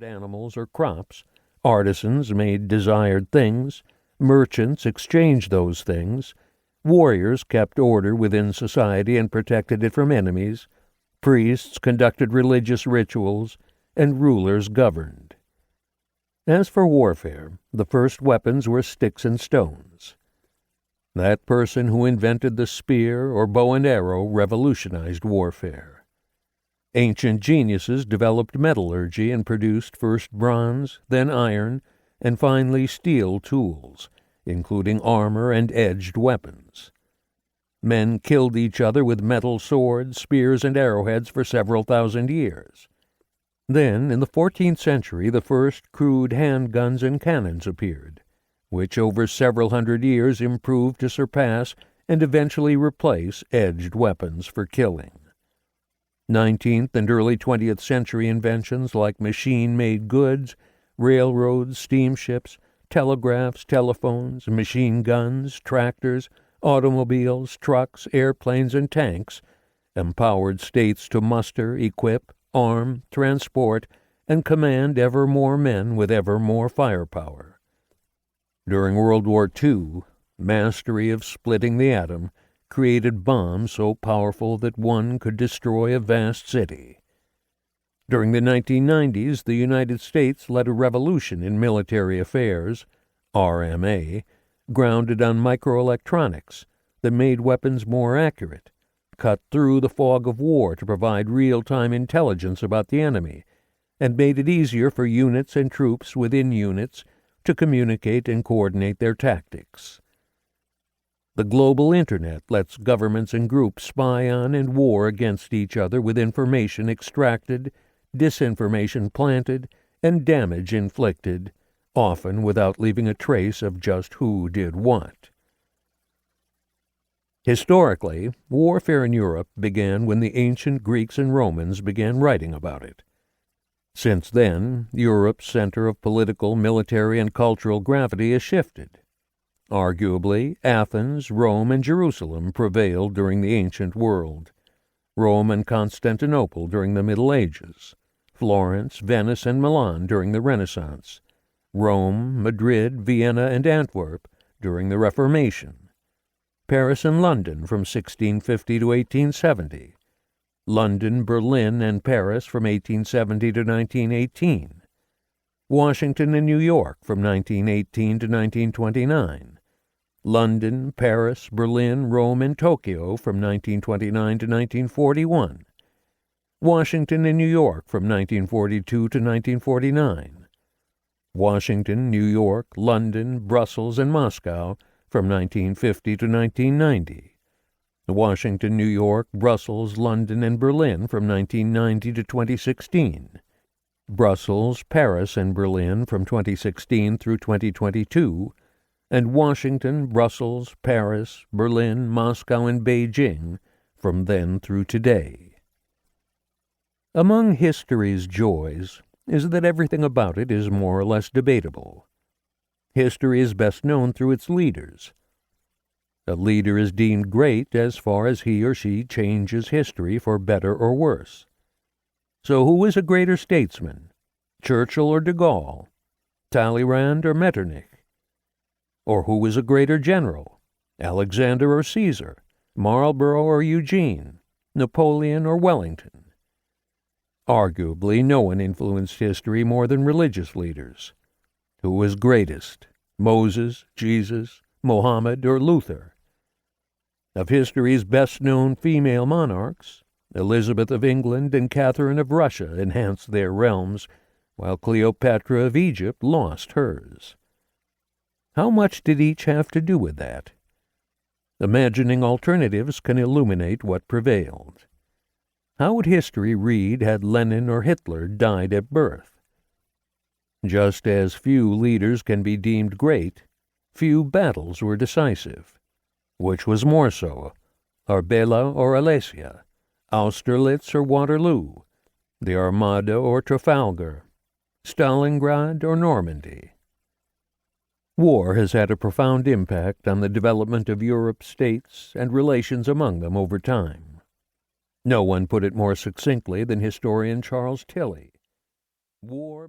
animals or crops, artisans made desired things, merchants exchanged those things, warriors kept order within society and protected it from enemies, priests conducted religious rituals, and rulers governed. As for warfare, the first weapons were sticks and stones. That person who invented the spear or bow and arrow revolutionized warfare. Ancient geniuses developed metallurgy and produced first bronze, then iron, and finally steel tools, including armor and edged weapons. Men killed each other with metal swords, spears, and arrowheads for several thousand years. Then, in the 14th century, the first crude handguns and cannons appeared, which over several hundred years improved to surpass and eventually replace edged weapons for killing. 19th and early 20th century inventions like machine-made goods, railroads, steamships, telegraphs, telephones, machine guns, tractors, automobiles, trucks, airplanes, and tanks empowered states to muster, equip, arm, transport, and command ever more men with ever more firepower. During World War II, mastery of splitting the atom created bombs so powerful that one could destroy a vast city. During the 1990s, the United States led a revolution in military affairs, RMA, grounded on microelectronics that made weapons more accurate, cut through the fog of war to provide real-time intelligence about the enemy, and made it easier for units and troops within units to communicate and coordinate their tactics. The global Internet lets governments and groups spy on and war against each other with information extracted, disinformation planted, and damage inflicted, often without leaving a trace of just who did what. Historically, warfare in Europe began when the ancient Greeks and Romans began writing about it. Since then, Europe's center of political, military, and cultural gravity has shifted. Arguably, Athens, Rome, and Jerusalem prevailed during the ancient world, Rome and Constantinople during the Middle Ages, Florence, Venice, and Milan during the Renaissance, Rome, Madrid, Vienna, and Antwerp during the Reformation, Paris and London from 1650 to 1870, London, Berlin, and Paris from 1870 to 1918, Washington and New York from 1918 to 1929, London, Paris, Berlin, Rome, and Tokyo from 1929 to 1941, Washington and New York from 1942 to 1949, Washington, New York, London, Brussels, and Moscow from 1950 to 1990, Washington, New York, Brussels, London, and Berlin from 1990 to 2016, Brussels, Paris, and Berlin from 2016 through 2022, and Washington, Brussels, Paris, Berlin, Moscow, and Beijing from then through today. Among history's joys is that everything about it is more or less debatable. History is best known through its leaders. A leader is deemed great as far as he or she changes history for better or worse. So who is a greater statesman, Churchill or de Gaulle, Talleyrand or Metternich? Or who is a greater general, Alexander or Caesar, Marlborough or Eugene, Napoleon or Wellington? Arguably, no one influenced history more than religious leaders. Who was greatest, Moses, Jesus, Mohammed, or Luther? Of history's best-known female monarchs, Elizabeth of England and Catherine of Russia enhanced their realms, while Cleopatra of Egypt lost hers. How much did each have to do with that? Imagining alternatives can illuminate what prevailed. How would history read had Lenin or Hitler died at birth? Just as few leaders can be deemed great, few battles were decisive. Which was more so, Arbela or Alesia, Austerlitz or Waterloo, the Armada or Trafalgar, Stalingrad or Normandy? War has had a profound impact on the development of Europe's states and relations among them over time. No one put it more succinctly than historian Charles Tilly. War